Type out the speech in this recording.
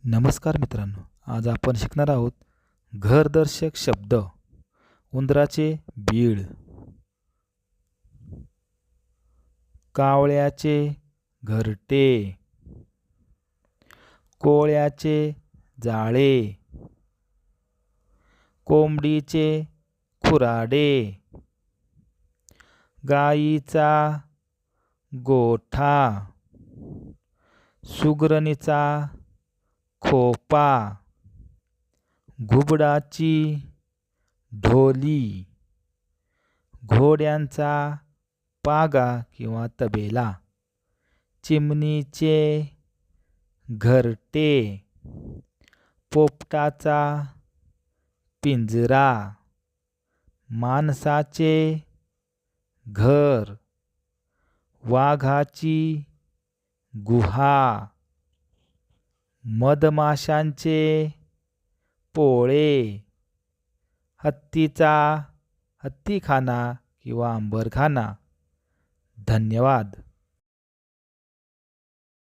नमस्कार मित्रांनो, आज आपण शिकणार आहोत घरदर्शक शब्द. उंदराचे बीळ, कावळ्याचे घरटे, कोळ्याचे जाळे, कोंबडीचे खुराडे, गाईचा गोठा, सुगरणीचा खोपा, घुबडाची ढोली, घोड्यांचा पागा किंवा तबेला, चिमणीचे घरटे, पोपटाचा पिंजरा, माणसाचे घर, वाघाची गुहा, मधमाशांचे पोळे, हत्तीचा हत्तीखाना किंवा अंबरखाना. धन्यवाद.